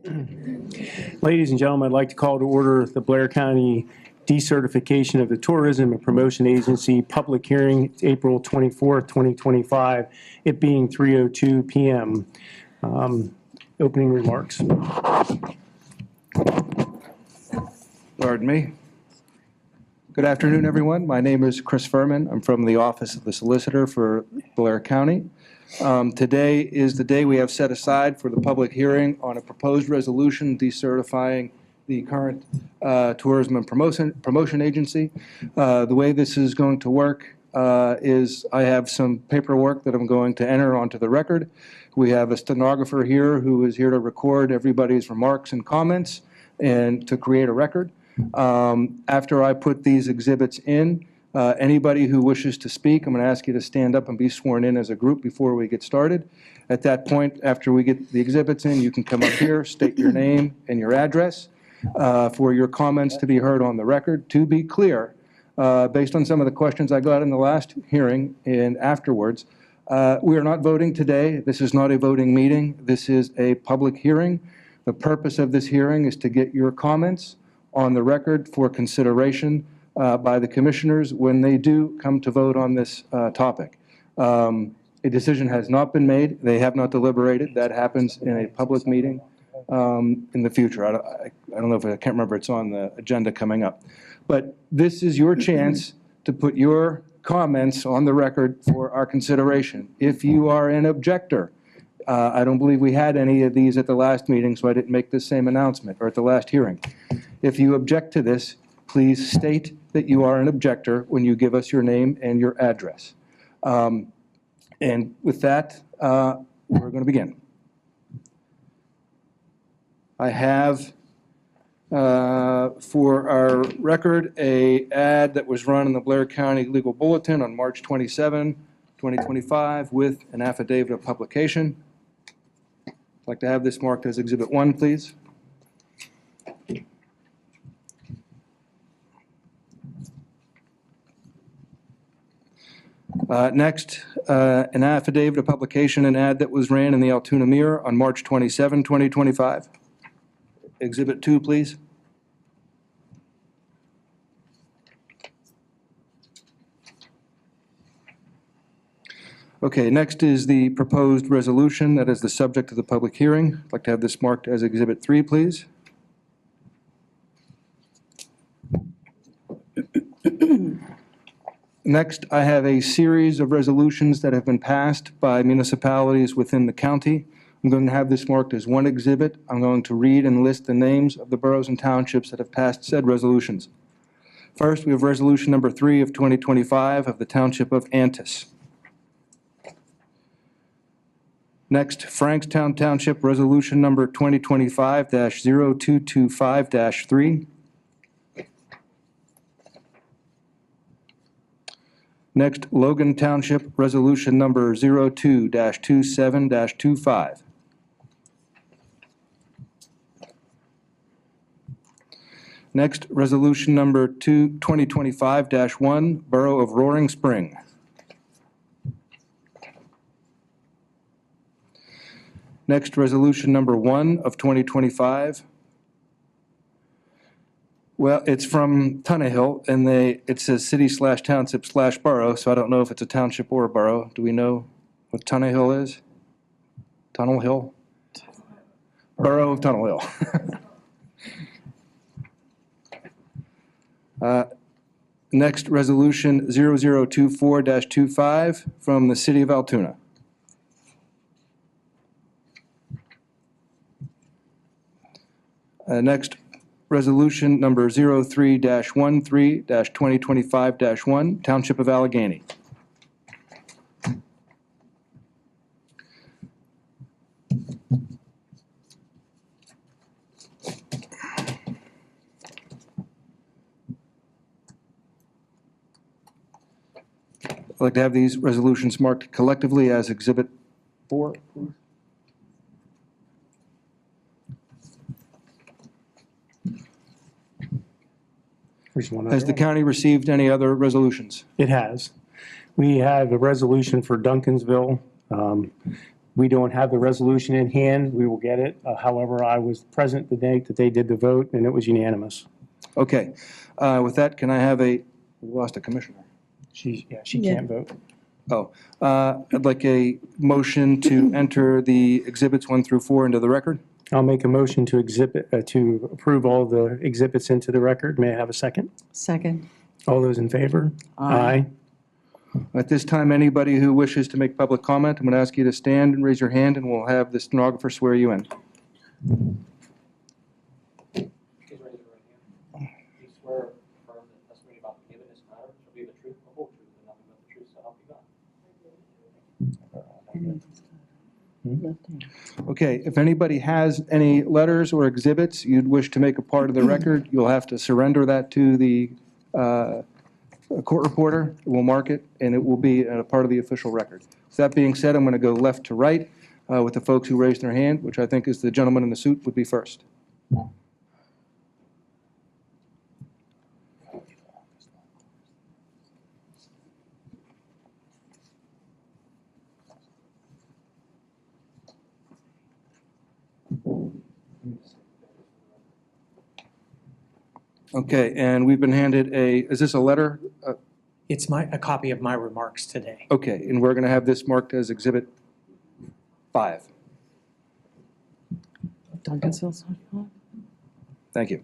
Ladies and gentlemen, I'd like to call to order the Blair County Decertification of the Tourism and Promotion Agency public hearing. It's April 24th, 2025, it being 3:02 p.m. Opening remarks. Pardon me. Good afternoon, everyone. My name is Chris Furman. I'm from the Office of the Solicitor for Blair County. Today is the day we have set aside for the public hearing on a proposed resolution decertifying the current Tourism and Promotion Agency. The way this is going to work is I have some paperwork that I'm going to enter onto the record. We have a stenographer here who is here to record everybody's remarks and comments and to create a record. After I put these exhibits in, anybody who wishes to speak, I'm going to ask you to stand up and be sworn in as a group before we get started. At that point, after we get the exhibits in, you can come up here, state your name and your address for your comments to be heard on the record. To be clear, based on some of the questions I got in the last hearing and afterwards, we are not voting today. This is not a voting meeting. This is a public hearing. The purpose of this hearing is to get your comments on the record for consideration by the commissioners when they do come to vote on this topic. A decision has not been made. They have not deliberated. That happens in a public meeting in the future. I don't know if I can't remember. It's on the agenda coming up. But this is your chance to put your comments on the record for our consideration. If you are an objector, I don't believe we had any of these at the last meeting, so I didn't make the same announcement, or at the last hearing. If you object to this, please state that you are an objector when you give us your name and your address. And with that, we're going to begin. I have, for our record, an ad that was run in the Blair County Legal Bulletin on March 27, 2025, with an affidavit of publication. I'd like to have this marked as Exhibit 1, please. Next, an affidavit of publication, an ad that was ran in the Altoona Mirror on March 27, 2025. Exhibit 2, please. Okay, next is the proposed resolution that is the subject of the public hearing. I'd like to have this marked as Exhibit 3, please. Next, I have a series of resolutions that have been passed by municipalities within the county. I'm going to have this marked as one exhibit. I'm going to read and list the names of the boroughs and townships that have passed said resolutions. First, we have Resolution Number 3 of 2025 of the Township of Antis. Next, Frankstown Township Resolution Number 2025-0225-3. Next, Logan Township Resolution Number 02-27-25. Next, Resolution Number 2025-1, Borough of Roaring Spring. Next, Resolution Number 1 of 2025. Well, it's from Tunnehill, and it says city/township/borough, so I don't know if it's a township or a borough. Do we know what Tunnehill is? Tunnel Hill? Borough of Tunnel Hill. Next, Resolution 0024-25 from the City of Altoona. Next, Resolution Number 03-13-2025-1, Township of Allegheny. I'd like to have these resolutions marked collectively as Exhibit 4. Has the county received any other resolutions? It has. We have a resolution for Duncansville. We don't have the resolution in hand. We will get it. However, I was present the day that they did the vote, and it was unanimous. Okay. With that, can I have we lost a commissioner. She can't vote. Oh, I'd like a motion to enter the exhibits 1 through 4 into the record. I'll make a motion to to approve all the exhibits into the record. May I have a second? Second. All those in favor? Aye. At this time, anybody who wishes to make public comment, I'm going to ask you to stand and raise your hand, and we'll have the stenographer swear you in. Please raise your right hand. Do you swear or affirm that the testimony about the given this matter shall be the truth, the whole truth, and nothing but the truth, so help you God? Okay, if anybody has any letters or exhibits you'd wish to make a part of the record, you'll have to surrender that to the court reporter. We'll mark it, and it will be a part of the official record. With that being said, I'm going to go left to right with the folks who raised their hand, which I think is the gentleman in the suit would be first. Okay, and we've been handed is this a letter? It's a copy of my remarks today. Okay, and we're going to have this marked as Exhibit 5. Duncan Sills. Thank you.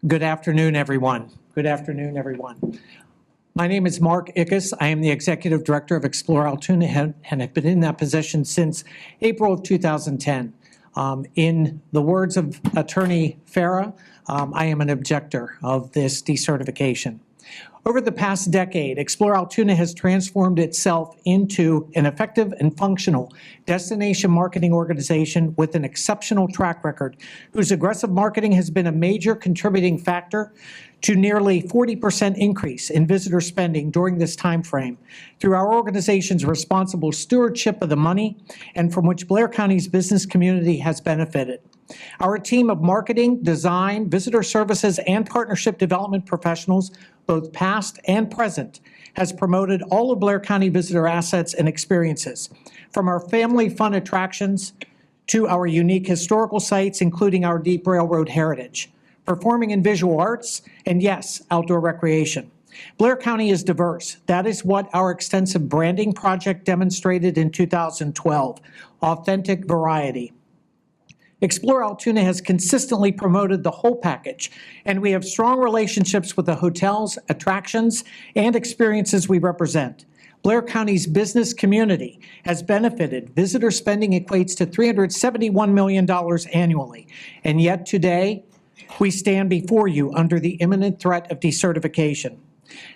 Good afternoon, everyone. Good afternoon, everyone. My name is Mark Ickes. I am the Executive Director of Explore Altoona and have been in that position since April of 2010. In the words of Attorney Farah, I am an objector of this decertification. Over the past decade, Explore Altoona has transformed itself into an effective and functional destination marketing organization with an exceptional track record, whose aggressive marketing has been a major contributing factor to nearly 40% increase in visitor spending during this time frame through our organization's responsible stewardship of the money and from which Blair County's business community has benefited. Our team of marketing, design, visitor services, and partnership development professionals, both past and present, has promoted all of Blair County visitor assets and experiences, from our family fun attractions to our unique historical sites, including our deep railroad heritage, performing and visual arts, and yes, outdoor recreation. Blair County is diverse. That is what our extensive branding project demonstrated in 2012, authentic variety. Explore Altoona has consistently promoted the whole package, and we have strong relationships with the hotels, attractions, and experiences we represent. Blair County's business community has benefited. Visitor spending equates to $371 million annually, and yet today, we stand before you under the imminent threat of decertification.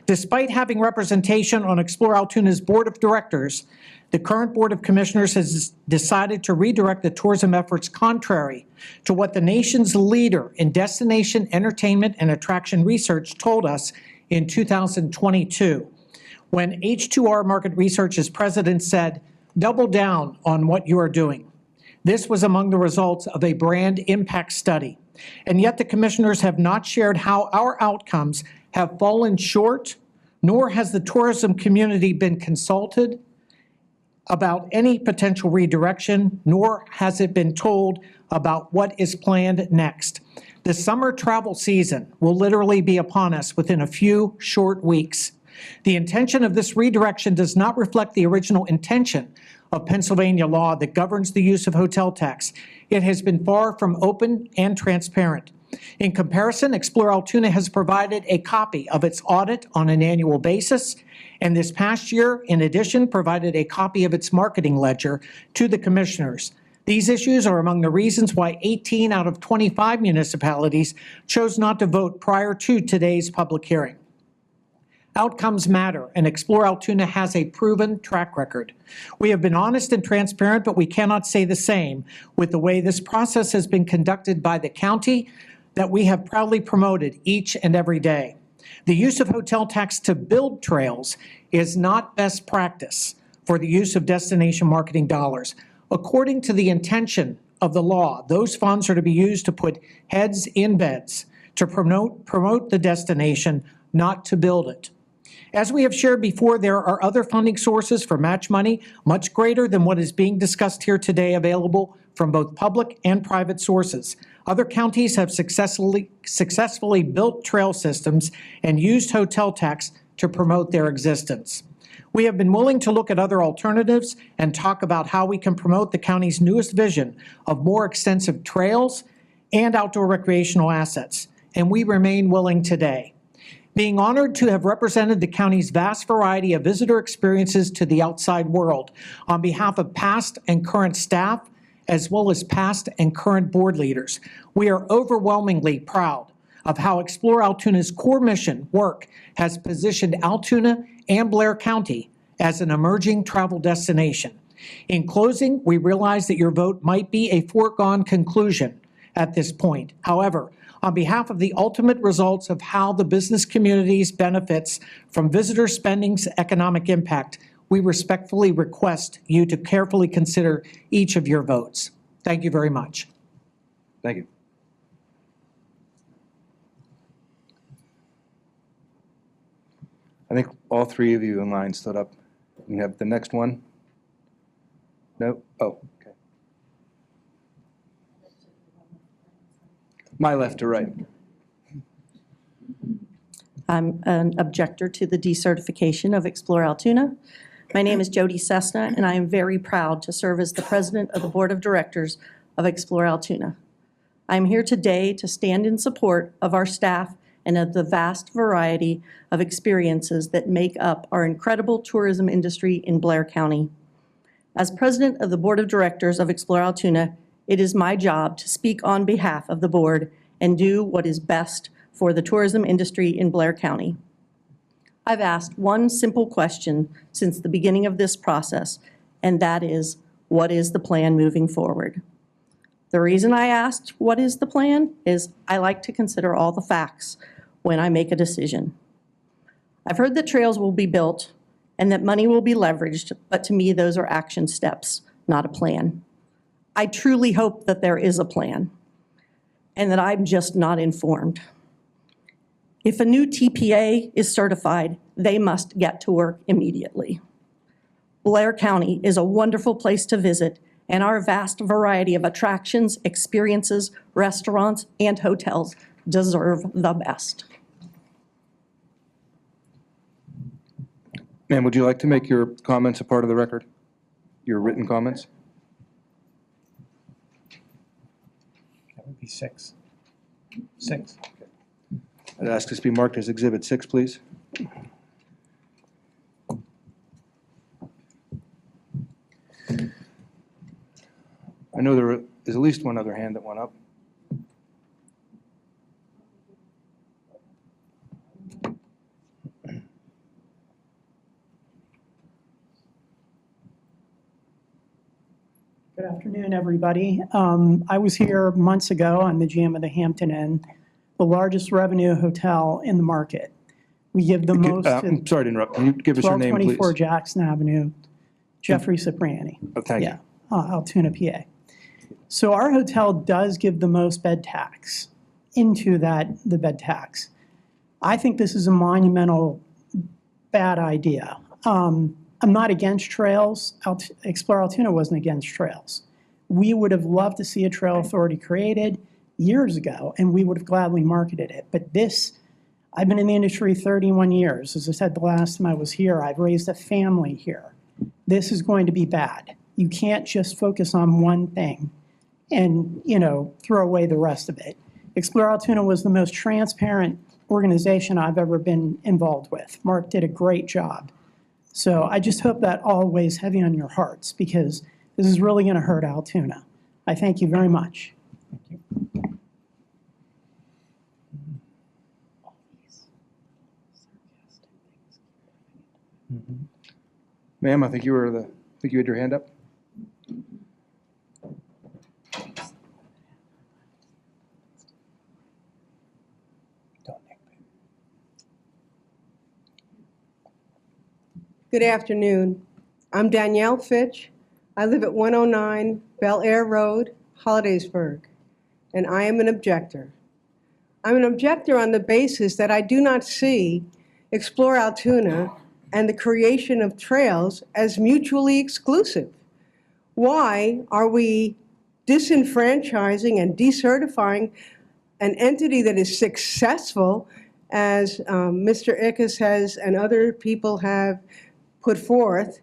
Despite having representation on Explore Altoona's board of directors, the current Board of Commissioners has decided to redirect the tourism efforts contrary to what the nation's leader in destination entertainment and attraction research told us in 2022, when H2R Market Research's president said, "Double down on what you are doing." This was among the results of a brand impact study, and yet the commissioners have not shared how our outcomes have fallen short, nor has the tourism community been consulted about any potential redirection, nor has it been told about what is planned next. The summer travel season will literally be upon us within a few short weeks. The intention of this redirection does not reflect the original intention of Pennsylvania law that governs the use of hotel tax. It has been far from open and transparent. In comparison, Explore Altoona has provided a copy of its audit on an annual basis, and this past year, in addition, provided a copy of its marketing ledger to the commissioners. These issues are among the reasons why 18 out of 25 municipalities chose not to vote prior to today's public hearing. Outcomes matter, and Explore Altoona has a proven track record. We have been honest and transparent, but we cannot say the same with the way this process has been conducted by the county that we have proudly promoted each and every day. The use of hotel tax to build trails is not best practice for the use of destination marketing dollars. According to the intention of the law, those funds are to be used to put heads in beds, to promote the destination, not to build it. As we have shared before, there are other funding sources for match money much greater than what is being discussed here today available from both public and private sources. Other counties have successfully built trail systems and used hotel tax to promote their existence. We have been willing to look at other alternatives and talk about how we can promote the county's newest vision of more extensive trails and outdoor recreational assets, and we remain willing today. Being honored to have represented the county's vast variety of visitor experiences to the outside world on behalf of past and current staff, as well as past and current board leaders, we are overwhelmingly proud of how Explore Altoona's core mission work has positioned Altoona and Blair County as an emerging travel destination. In closing, we realize that your vote might be a foregone conclusion at this point. However, on behalf of the ultimate results of how the business communities benefits from visitor spending's economic impact, we respectfully request you to carefully consider each of your votes. Thank you very much. Thank you. I think all three of you in line stood up. You have the next one? No? Oh, okay. My left to right. I'm an objector to the decertification of Explore Altoona. My name is Jody Cessna, and I am very proud to serve as the president of the board of directors of Explore Altoona. I am here today to stand in support of our staff and of the vast variety of experiences that make up our incredible tourism industry in Blair County. As president of the board of directors of Explore Altoona, it is my job to speak on behalf of the board and do what is best for the tourism industry in Blair County. I've asked one simple question since the beginning of this process, and that is, what is the plan moving forward? The reason I asked what is the plan is I like to consider all the facts when I make a decision. I've heard that trails will be built and that money will be leveraged, but to me, those are action steps, not a plan. I truly hope that there is a plan and that I'm just not informed. If a new TPA is certified, they must get to work immediately. Blair County is a wonderful place to visit, and our vast variety of attractions, experiences, restaurants, and hotels deserve the best. Ma'am, would you like to make your comments a part of the record? Your written comments? That would be 6. 6. I'd ask this be marked as Exhibit 6, please. I know there is at least one other hand that went up. Good afternoon, everybody. I was here months ago on the GM of the Hampton Inn, the largest revenue hotel in the market. We give the most I'm sorry to interrupt. Can you give us your name, please? 1224 Jackson Avenue, Jeffrey Cipriani. Oh, thank you. Yeah, Altoona, PA. So our hotel does give the most bed tax into the bed tax. I think this is a monumental bad idea. I'm not against trails. Explore Altoona wasn't against trails. We would have loved to see a trail authority created years ago, and we would have gladly marketed it. But this, I've been in the industry 31 years. As I said the last time I was here, I've raised a family here. This is going to be bad. You can't just focus on one thing and, throw away the rest of it. Explore Altoona was the most transparent organization I've ever been involved with. Mark did a great job. So I just hope that all weighs heavy on your hearts, because this is really going to hurt Altoona. I thank you very much. Ma'am, I think you had your hand up. Good afternoon. I'm Danielle Fitch. I live at 109 Bel Air Road, Hollidaysburg, and I am an objector. I'm an objector on the basis that I do not see Explore Altoona and the creation of trails as mutually exclusive? Why are we disenfranchising and decertifying an entity that is successful, as Mr. Ickes has and other people have put forth?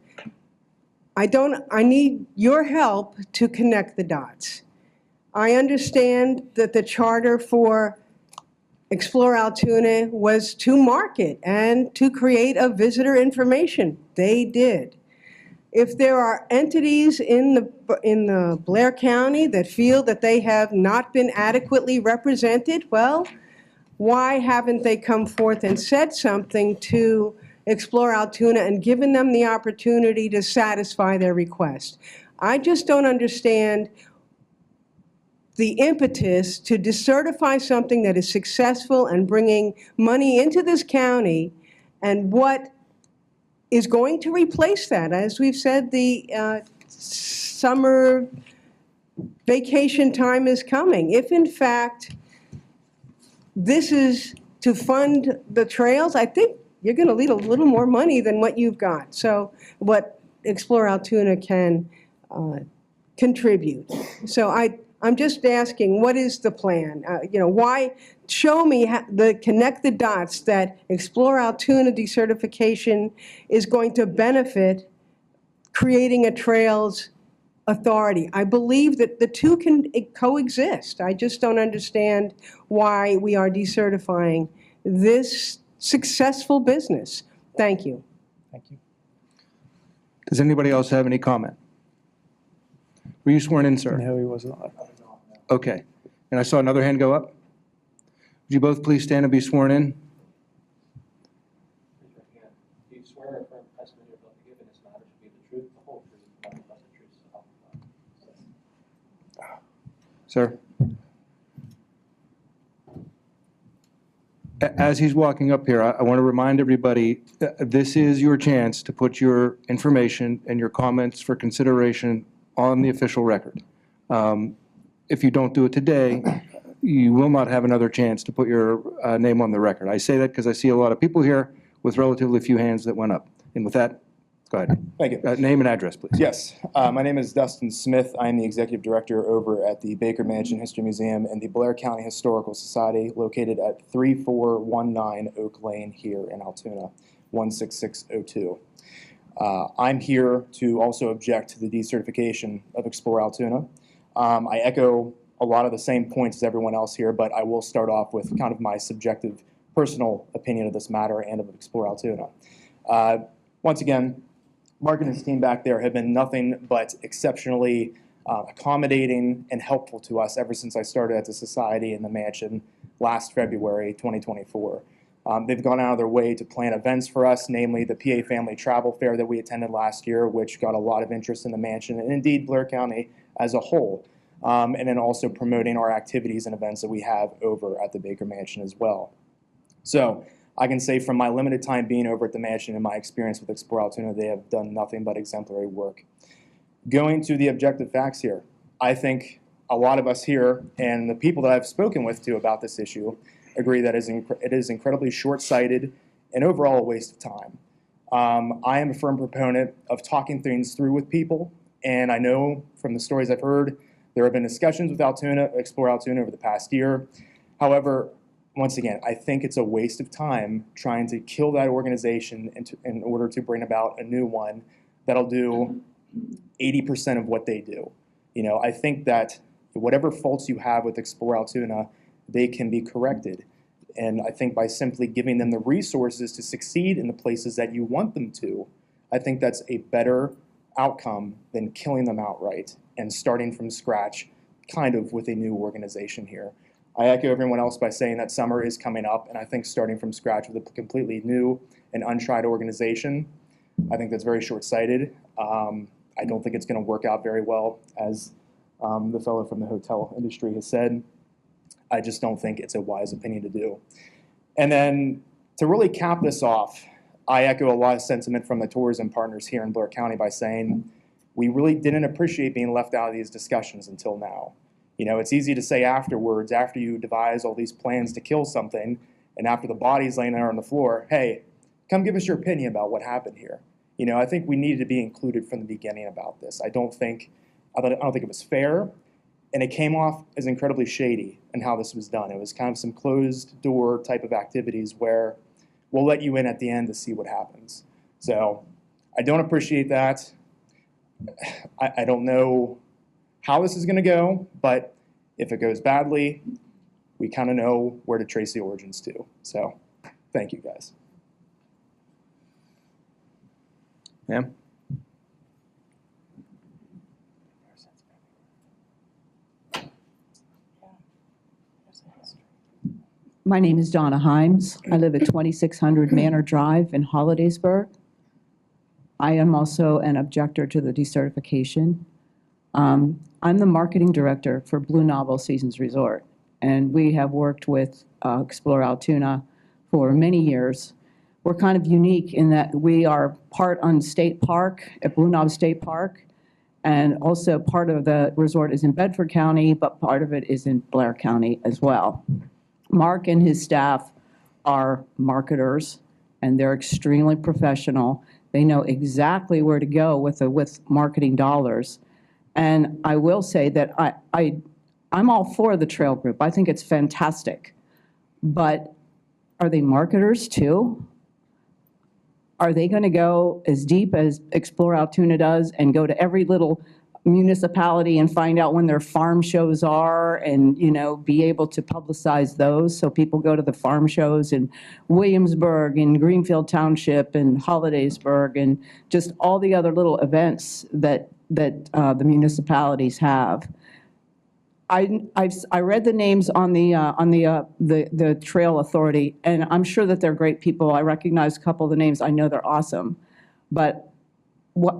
I need your help to connect the dots. I understand that the charter for Explore Altoona was to market and to create a visitor information. They did. If there are entities in the Blair County that feel that they have not been adequately represented, well, why haven't they come forth and said something to Explore Altoona and given them the opportunity to satisfy their request? I just don't understand the impetus to decertify something that is successful and bringing money into this county, and what is going to replace that. As we've said, the summer vacation time is coming. If in fact this is to fund the trails, I think you're going to need a little more money than what you've got. So what Explore Altoona can contribute. So I'm just asking, what is the plan? Why? Show me connect the dots that Explore Altoona decertification is going to benefit creating a trails authority. I believe that the two can coexist. I just don't understand why we are decertifying this successful business. Thank you. Thank you. Does anybody else have any comment? Were you sworn in, sir? No, he wasn't. Okay. And I saw another hand go up. Would you both please stand and be sworn in? Raise your hand. Do you swear or affirm the testimony you're about to give in this matter to be the truth, the whole truth, and nothing but the truth, so help you God? Sir? As he's walking up here, I want to remind everybody, this is your chance to put your information and your comments for consideration on the official record. If you don't do it today, you will not have another chance to put your name on the record. I say that because I see a lot of people here with relatively few hands that went up. And with that, go ahead. Thank you. Name and address, please. Yes, my name is Dustin Smith. I am the executive director over at the Baker Mansion History Museum and the Blair County Historical Society, located at 3419 Oak Lane here in Altoona, 16602. I'm here to also object to the decertification of Explore Altoona. I echo a lot of the same points as everyone else here, but I will start off with kind of my subjective personal opinion of this matter and of Explore Altoona. Once again, Mark and his team back there have been nothing but exceptionally accommodating and helpful to us ever since I started at the Society in the Mansion last February 2024. They've gone out of their way to plan events for us, namely the PA Family Travel Fair that we attended last year, which got a lot of interest in the Mansion and indeed Blair County as a whole, and then also promoting our activities and events that we have over at the Baker Mansion as well. So I can say from my limited time being over at the Mansion and my experience with Explore Altoona, they have done nothing but exemplary work. Going to the objective facts here, I think a lot of us here and the people that I've spoken with too about this issue agree that it is incredibly short-sighted and overall a waste of time. I am a firm proponent of talking things through with people, and I know from the stories I've heard, there have been discussions with Explore Altoona over the past year. However, once again, I think it's a waste of time trying to kill that organization in order to bring about a new one that'll do 80% of what they do. I think that whatever faults you have with Explore Altoona, they can be corrected. And I think by simply giving them the resources to succeed in the places that you want them to, I think that's a better outcome than killing them outright and starting from scratch, kind of with a new organization here. I echo everyone else by saying that summer is coming up, and I think starting from scratch with a completely new and untried organization, I think that's very short-sighted. I don't think it's going to work out very well, as the fellow from the hotel industry has said. I just don't think it's a wise opinion to do. And then to really cap this off, I echo a lot of sentiment from the tourism partners here in Blair County by saying we really didn't appreciate being left out of these discussions until now. It's easy to say afterwards, after you devise all these plans to kill something, and after the body's laying there on the floor, hey, come give us your opinion about what happened here. You know, I think we needed to be included from the beginning about this. I don't think it was fair, and it came off as incredibly shady in how this was done. It was kind of some closed door type of activities where we'll let you in at the end to see what happens. So I don't appreciate that. I don't know how this is going to go, but if it goes badly, we kind of know where to trace the origins to. So thank you, guys. Ma'am? My name is Donna Himes. I live at 2600 Manor Drive in Hollidaysburg. I am also an objector to the decertification. I'm the marketing director for Blue Novel Seasons Resort, and we have worked with Explore Altoona for many years. We're kind of unique in that we are part on State Park, at Blue Knob State Park, and also part of the resort is in Bedford County, but part of it is in Blair County as well. Mark and his staff are marketers, and they're extremely professional. They know exactly where to go with marketing dollars. And I will say that I'm all for the trail group. I think it's fantastic. But are they marketers too? Are they going to go as deep as Explore Altoona does and go to every little municipality and find out when their farm shows are and, you know, be able to publicize those so people go to the farm shows in Williamsburg and Greenfield Township and Hollidaysburg and just all the other little events that the municipalities have. I read the names on the Trail Authority, and I'm sure that they're great people. I recognize a couple of the names. I know they're awesome. But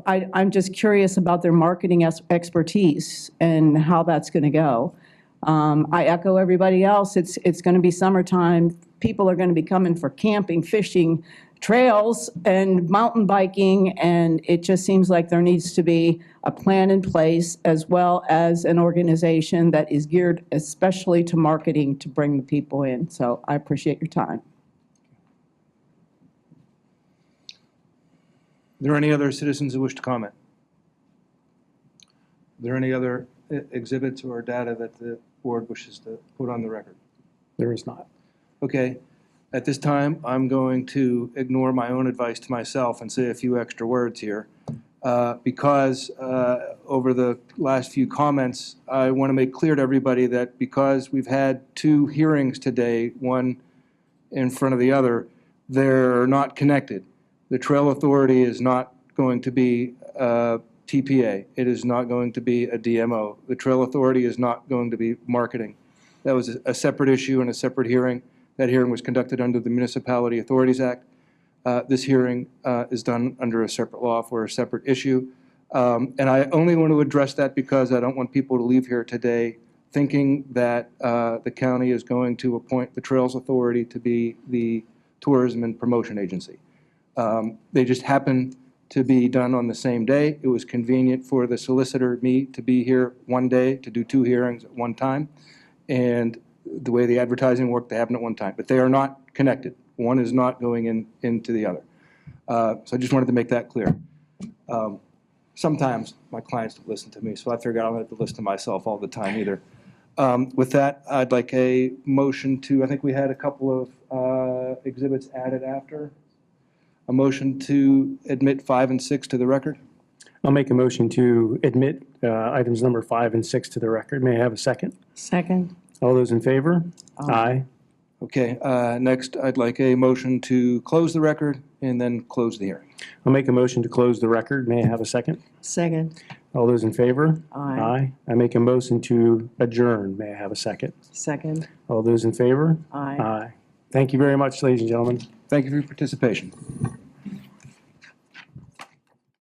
I'm just curious about their marketing expertise and how that's going to go. I echo everybody else. It's going to be summertime. People are going to be coming for camping, fishing, trails, and mountain biking, and it just seems like there needs to be a plan in place as well as an organization that is geared especially to marketing to bring the people in. So I appreciate your time. Are there any other citizens who wish to comment? Are there any other exhibits or data that the board wishes to put on the record? There is not. Okay. At this time, I'm going to ignore my own advice to myself and say a few extra words here. Because over the last few comments, I want to make clear to everybody that because we've had two hearings today, one in front of the other, they're not connected. The Trail Authority is not going to be a TPA. It is not going to be a DMO. The Trail Authority is not going to be marketing. That was a separate issue and a separate hearing. That hearing was conducted under the Municipality Authorities Act. This hearing is done under a separate law for a separate issue. And I only want to address that because I don't want people to leave here today thinking that the county is going to appoint the Trails Authority to be the tourism and promotion agency. They just happen to be done on the same day. It was convenient for the solicitor, me, to be here one day to do two hearings at one time. And the way the advertising worked, they happen at one time. But they are not connected. One is not going into the other. So I just wanted to make that clear. Sometimes my clients don't listen to me, so I figured I don't have to listen to myself all the time either. With that, I'd like a motion to, I think we had a couple of exhibits added after. A motion to admit 5 and 6 to the record. I'll make a motion to admit items number 5 and 6 to the record. May I have a second? Second. All those in favor? Aye. Okay, next I'd like a motion to close the record and then close the hearing. I'll make a motion to close the record. May I have a second? Second. All those in favor? Aye. I make a motion to adjourn. May I have a second? Second. All those in favor? Aye. Aye. Thank you very much, ladies and gentlemen. Thank you for your participation.